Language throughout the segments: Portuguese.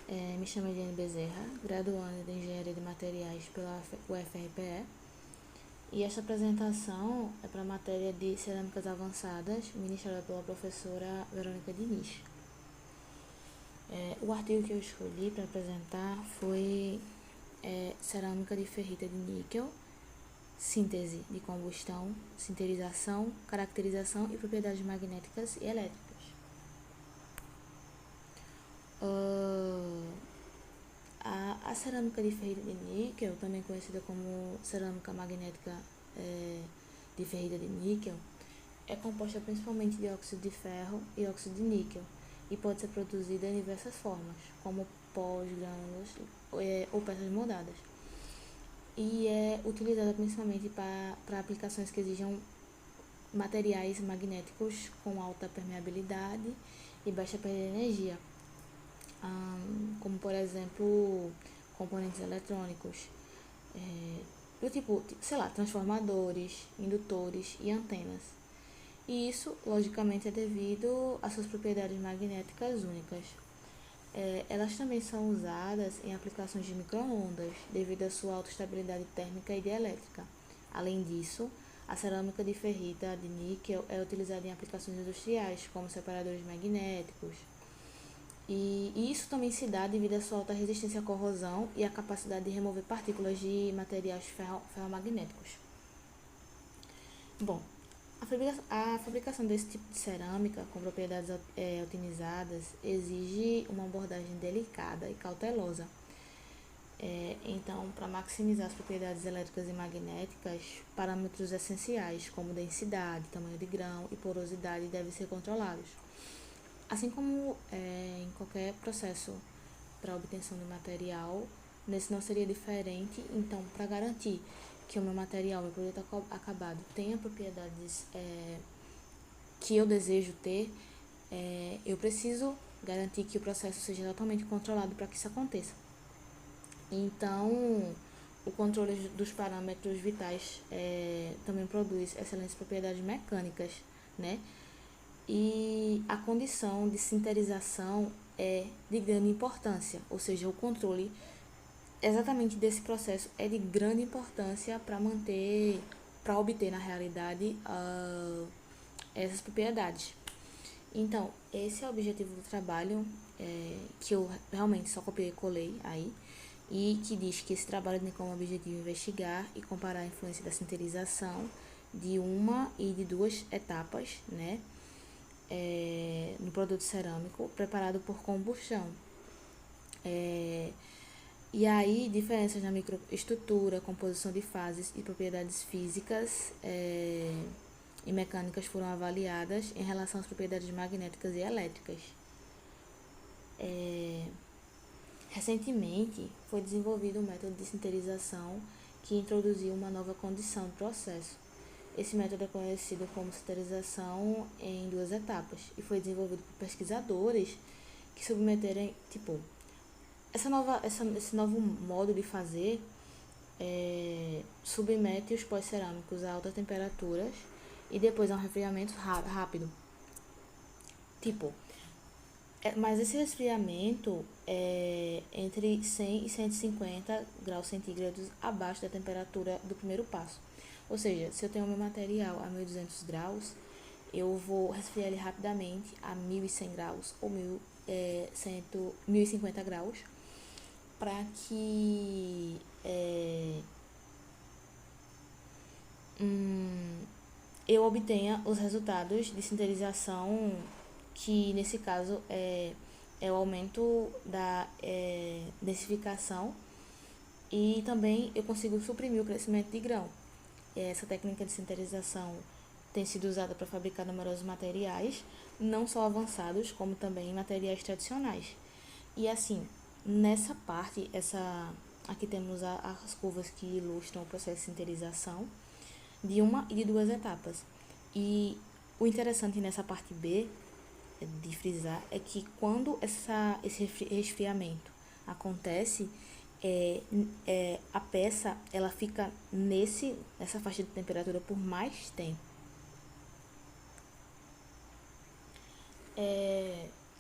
Me chamo Eliane Bezerra, graduanda de Engenharia de Materiais pela UFRPE. E esta apresentação é para a matéria de Cerâmicas Avançadas, ministrada pela professora Verônica Diniz. O artigo que eu escolhi para apresentar foi Cerâmica de Ferrita de Níquel, síntese de combustão, sinterização, caracterização e propriedades magnéticas e elétricas. A cerâmica de ferrita de níquel, também conhecida como cerâmica magnética de ferrita de níquel, é composta principalmente de óxido de ferro e óxido de níquel e pode ser produzida em diversas formas, como pós, grânulos ou peças moldadas. E é utilizada principalmente para aplicações que exijam materiais magnéticos com alta permeabilidade e baixa perda de energia, como por exemplo componentes eletrônicos, do tipo, transformadores, indutores e antenas. E isso, logicamente, é devido às suas propriedades magnéticas únicas. Elas também são usadas em aplicações de micro-ondas, devido à sua alta estabilidade térmica e dielétrica. Além disso, a cerâmica de ferrita de níquel é utilizada em aplicações industriais, como separadores magnéticos. E isso também se dá devido à sua alta resistência à corrosão e à capacidade de remover partículas de materiais ferromagnéticos. Bom, a fabricação desse tipo de cerâmica com propriedades otimizadas exige uma abordagem delicada e cautelosa. Então, para maximizar as propriedades elétricas e magnéticas, parâmetros essenciais como densidade, tamanho de grão e porosidade devem ser controlados. Assim como em qualquer processo para a obtenção de material, nesse não seria diferente. Então, para garantir que o meu material, meu produto acabado, tenha propriedades que eu desejo ter, eu preciso garantir que o processo seja totalmente controlado para que isso aconteça. Então, o controle dos parâmetros vitais também produz excelentes propriedades mecânicas, né? E a condição de sinterização é de grande importância, ou seja, o controle exatamente desse processo é de grande importância para obter na realidade essas propriedades. Então, esse é o objetivo do trabalho, que eu realmente só copiei e colei aí, e que diz que esse trabalho tem como objetivo investigar e comparar a influência da sinterização de uma e de duas etapas, né? No produto cerâmico preparado por combustão. E aí, diferenças na microestrutura, composição de fases e propriedades físicas e mecânicas foram avaliadas em relação às propriedades magnéticas e elétricas. Recentemente, foi desenvolvido um método de sinterização que introduziu uma nova condição do processo. Esse método é conhecido como sinterização em duas etapas e foi desenvolvido por pesquisadores que submeterem, esse novo modo de fazer submete os pós-cerâmicos a altas temperaturas e depois a um resfriamento rápido. Mas esse resfriamento é entre 100 e 150 graus centígrados abaixo da temperatura do primeiro passo. Ou seja, se eu tenho meu material a 1200 graus, eu vou resfriar ele rapidamente a 1100 graus ou 1050 graus, para que eu obtenha os resultados de sinterização, que nesse caso é o aumento da densificação, e também eu consigo suprimir o crescimento de grão. Essa técnica de sinterização tem sido usada para fabricar numerosos materiais, não só avançados, como também materiais tradicionais. E assim, nessa parte, aqui temos as curvas que ilustram o processo de sinterização de uma e de duas etapas. E o interessante nessa parte B, de frisar, é que quando esse resfriamento acontece, a peça ela fica nessa faixa de temperatura por mais tempo.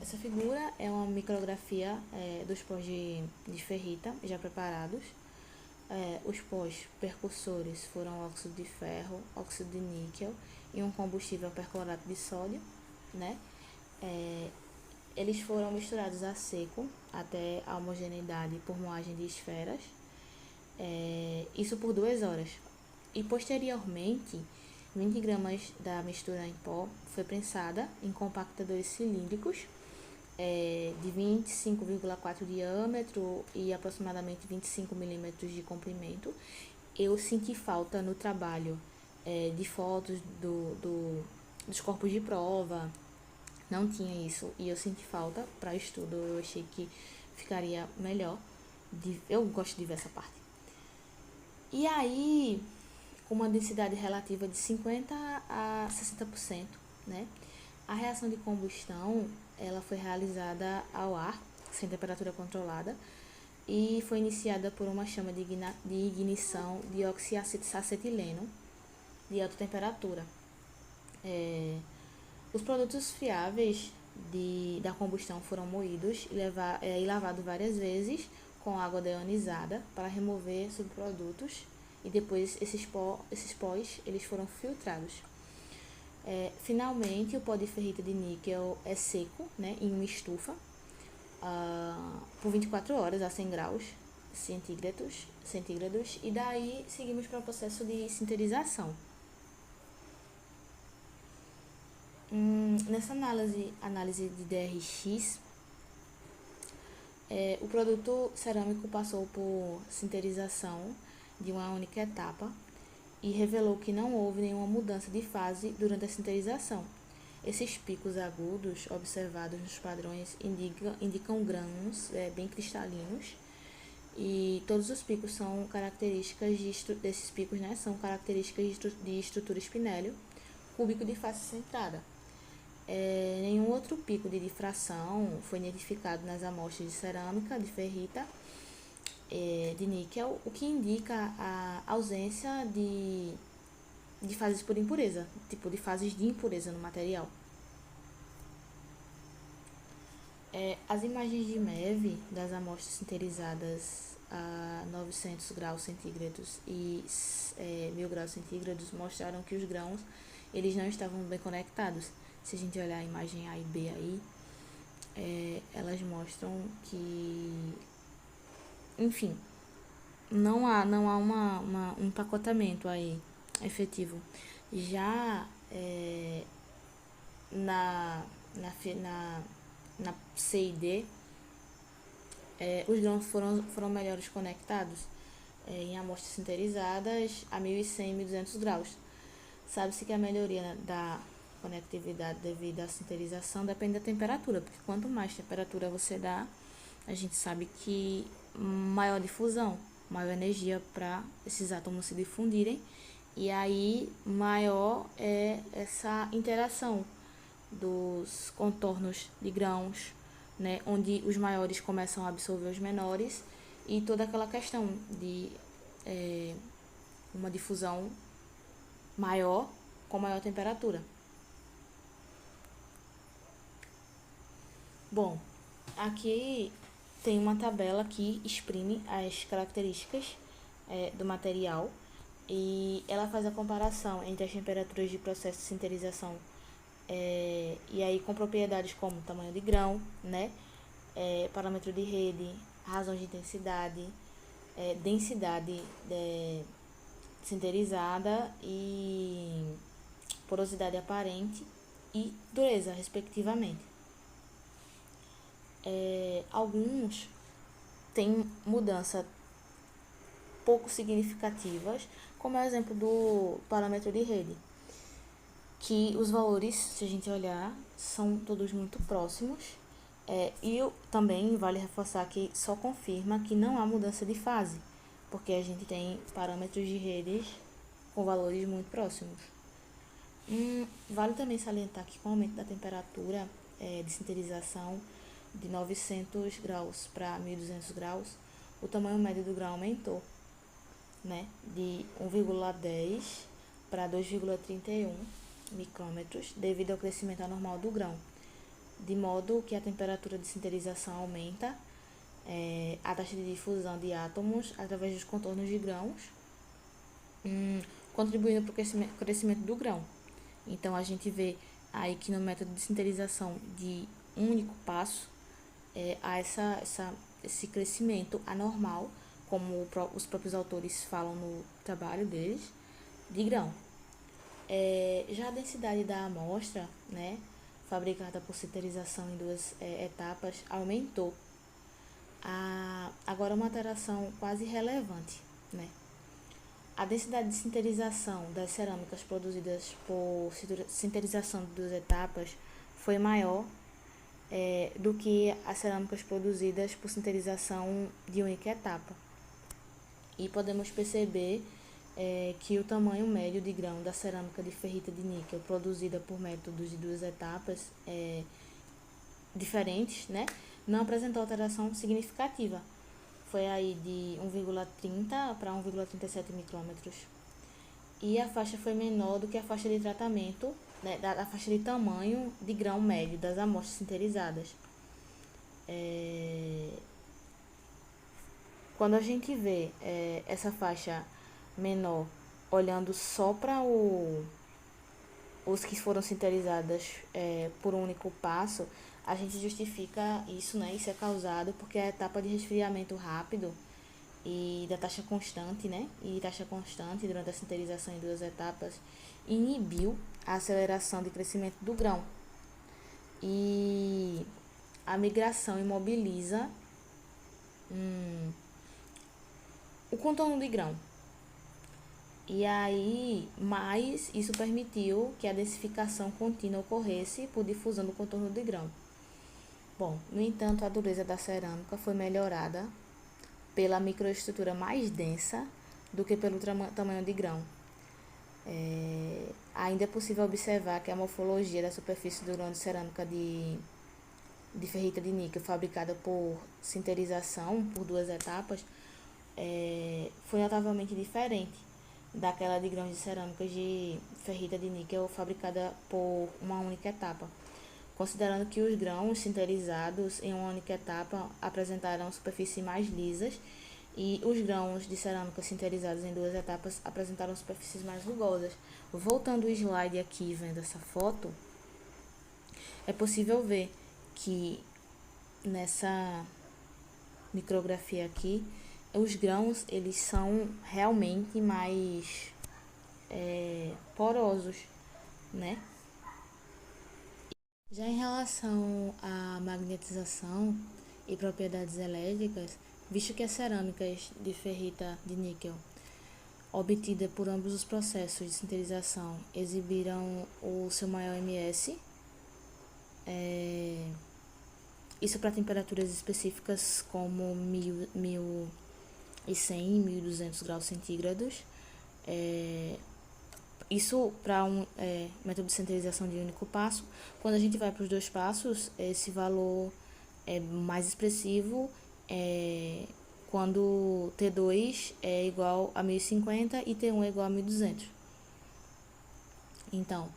Essa figura é uma micrografia dos pós de ferrita já preparados. Os pós percussores foram óxido de ferro, óxido de níquel e um combustível perclorato de sódio, né? Eles foram misturados a seco até a homogeneidade por moagem de esferas, isso por 2 horas. E posteriormente, 20 gramas da mistura em pó foi prensada em compactadores cilíndricos de 25,4 diâmetro e aproximadamente 25 milímetros de comprimento. Eu senti falta no trabalho de fotos dos corpos de prova, não tinha isso, e eu senti falta para estudo, eu achei que ficaria melhor, eu gosto de ver essa parte. E aí, com uma densidade relativa de 50 a 60%, né? A reação de combustão, ela foi realizada ao ar, sem temperatura controlada, e foi iniciada por uma chama de ignição de oxiacetileno de alta temperatura. Os produtos fiáveis da combustão foram moídos e lavados várias vezes com água deionizada para remover subprodutos, e depois esses pós eles foram filtrados. Finalmente, o pó de ferrita de níquel é seco, né, em uma estufa por 24 horas a 100 graus centígrados, e daí seguimos para o processo de sinterização. Nessa análise de DRX, o produto cerâmico passou por sinterização de uma única etapa e revelou que não houve nenhuma mudança de fase durante a sinterização. Esses picos agudos observados nos padrões indicam grãos bem cristalinos, e todos os picos são características desses picos, né, são características de estrutura espinélio cúbico de face centrada. Nenhum outro pico de difração foi identificado nas amostras de cerâmica, de ferrita, de níquel, o que indica a ausência de fases por impureza, tipo de fases de impureza no material. As imagens de MEV das amostras sinterizadas a 900 graus centígrados e 1000 graus centígrados mostraram que os grãos eles não estavam bem conectados. Se a gente olhar a imagem A e B aí, elas mostram que, enfim, não há um empacotamento aí efetivo. Já na C e D, os grãos foram melhores conectados em amostras sinterizadas a 1100 e 1200 graus. Sabe-se que a melhoria da conectividade devido à sinterização depende da temperatura, porque quanto mais temperatura você dá, a gente sabe que maior difusão, maior energia para esses átomos se difundirem, e aí maior é essa interação dos contornos de grãos, né, onde os maiores começam a absorver os menores, e toda aquela questão de uma difusão maior com maior temperatura. Bom, aqui tem uma tabela que exprime as características do material, e ela faz a comparação entre as temperaturas de processo de sinterização e aí com propriedades como tamanho de grão, né, parâmetro de rede, razão de intensidade, densidade sinterizada e porosidade aparente e dureza, respectivamente. Alguns têm mudança pouco significativas, como é o exemplo do parâmetro de rede, que os valores, se a gente olhar, são todos muito próximos, e também vale reforçar que só confirma que não há mudança de fase, porque a gente tem parâmetros de redes com valores muito próximos. Vale também salientar que com o aumento da temperatura de sinterização de 900 graus para 1200 graus, o tamanho médio do grão aumentou, né, de 1,10 para 2,31 micrômetros, devido ao crescimento anormal do grão. de modo que a temperatura de sinterização aumenta, a taxa de difusão de átomos através dos contornos de grãos, contribuindo para o crescimento do grão. Então, a gente vê aí que no método de sinterização de um único passo, há esse crescimento anormal, como os próprios autores falam no trabalho deles, de grão. Já a densidade da amostra, né, fabricada por sinterização em duas etapas, aumentou. Agora, uma alteração quase relevante, né? A densidade de sinterização das cerâmicas produzidas por sinterização de duas etapas foi maior do que as cerâmicas produzidas por sinterização de única etapa. E podemos perceber que o tamanho médio de grão da cerâmica de ferrita de níquel produzida por métodos de duas etapas diferentes, né, não apresentou alteração significativa. Foi aí de 1,30 para 1,37 micrômetros. E a faixa foi menor do que a faixa de tratamento, né, da faixa de tamanho de grão médio das amostras sinterizadas. Quando a gente vê essa faixa menor olhando só para os que foram sinterizadas por um único passo, a gente justifica isso, né? Isso é causado porque a etapa de resfriamento rápido e da taxa constante, né? E taxa constante durante a sinterização em duas etapas inibiu a aceleração de crescimento do grão. E a migração imobiliza o contorno de grão. E aí, mas isso permitiu que a densificação contínua ocorresse por difusão do contorno de grão. Bom, no entanto, a dureza da cerâmica foi melhorada pela microestrutura mais densa do que pelo tamanho de grão. Ainda é possível observar que a morfologia da superfície do grão de cerâmica de ferrita de níquel fabricada por sinterização por duas etapas foi notavelmente diferente daquela de grãos de cerâmicas de ferrita de níquel fabricada por uma única etapa, considerando que os grãos sinterizados em uma única etapa apresentaram superfícies mais lisas e os grãos de cerâmica sinterizados em duas etapas apresentaram superfícies mais rugosas. Voltando o slide aqui, vendo essa foto, é possível ver que nessa micrografia aqui, os grãos eles são realmente mais porosos, né? Já em relação à magnetização e propriedades elétricas, visto que as cerâmicas de ferrita de níquel obtidas por ambos os processos de sinterização exibiram o seu maior MS, isso para temperaturas específicas como 1100 e 1200 graus centígrados. Isso para um método de sinterização de único passo. Quando a gente vai para os dois passos, esse valor é mais expressivo quando T2 é igual a 1050 e T1 é igual a 1200. Então,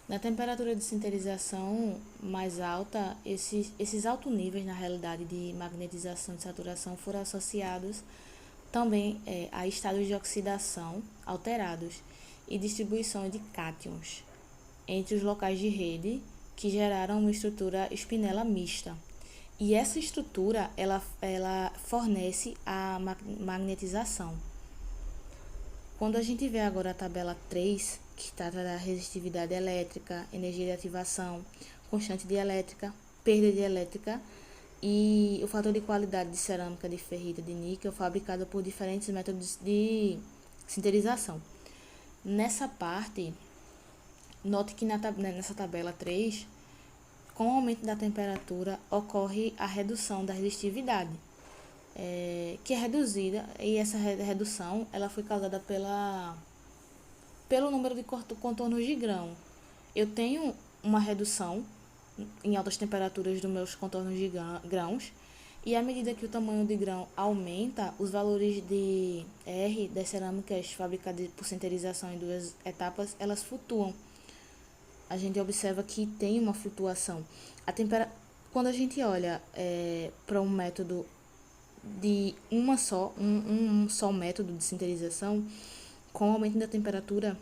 na temperatura de sinterização mais alta, esses altos níveis, na realidade, de magnetização e de saturação foram associados também a estados de oxidação alterados e distribuição de cátions entre os locais de rede que geraram uma estrutura espinela mista. E essa estrutura ela fornece a magnetização. Quando a gente vê agora a tabela 3, que trata da resistividade elétrica, energia de ativação, constante de elétrica, perda de elétrica e o fator de qualidade de cerâmica de ferrita de níquel fabricada por diferentes métodos de sinterização. Nessa parte, note que nessa tabela 3, com o aumento da temperatura, ocorre a redução da resistividade, que é reduzida, e essa redução ela foi causada pelo número de contornos de grão. Eu tenho uma redução em altas temperaturas dos meus contornos de grãos, e à medida que o tamanho de grão aumenta, os valores de R das cerâmicas fabricadas por sinterização em duas etapas, elas flutuam. a gente observa que tem uma flutuação. Quando a gente olha para um método de um só método de sinterização, com o aumento da temperatura,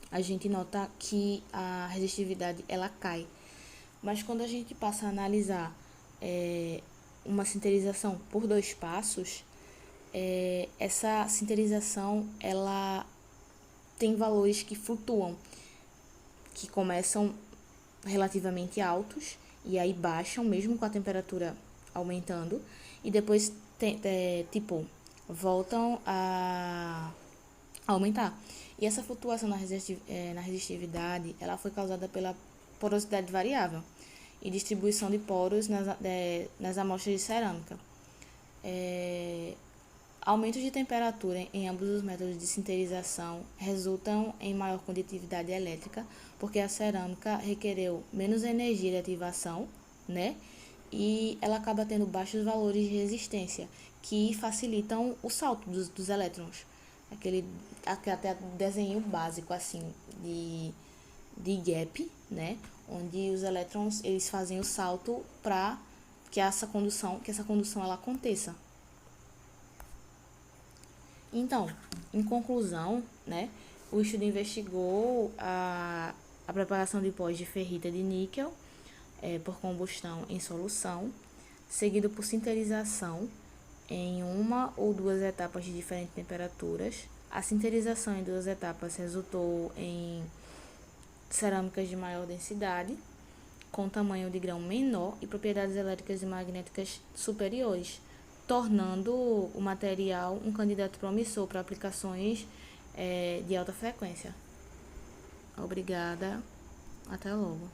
a gente nota que a resistividade ela cai. Mas quando a gente passa a analisar uma sinterização por 2 passos, essa sinterização ela tem valores que flutuam, que começam relativamente altos e aí baixam mesmo com a temperatura aumentando e depois voltam a aumentar. E essa flutuação na resistividade ela foi causada pela porosidade variável e distribuição de poros nas amostras de cerâmica. Aumentos de temperatura em ambos os métodos de sinterização resultam em maior condutividade elétrica, porque a cerâmica requereu menos energia de ativação, né? E ela acaba tendo baixos valores de resistência, que facilitam o salto dos elétrons. Até desenho básico, assim, de gap, né? Onde os elétrons, eles fazem o salto para que essa condução ela aconteça. Então, em conclusão, né, o estudo investigou a preparação de pós de ferrita de níquel por combustão em solução, seguido por sinterização em uma ou 2 etapas de diferentes temperaturas. A sinterização em 2 etapas resultou em cerâmicas de maior densidade, com tamanho de grão menor e propriedades elétricas e magnéticas superiores, tornando o material um candidato promissor para aplicações de alta frequência. Obrigada, até logo.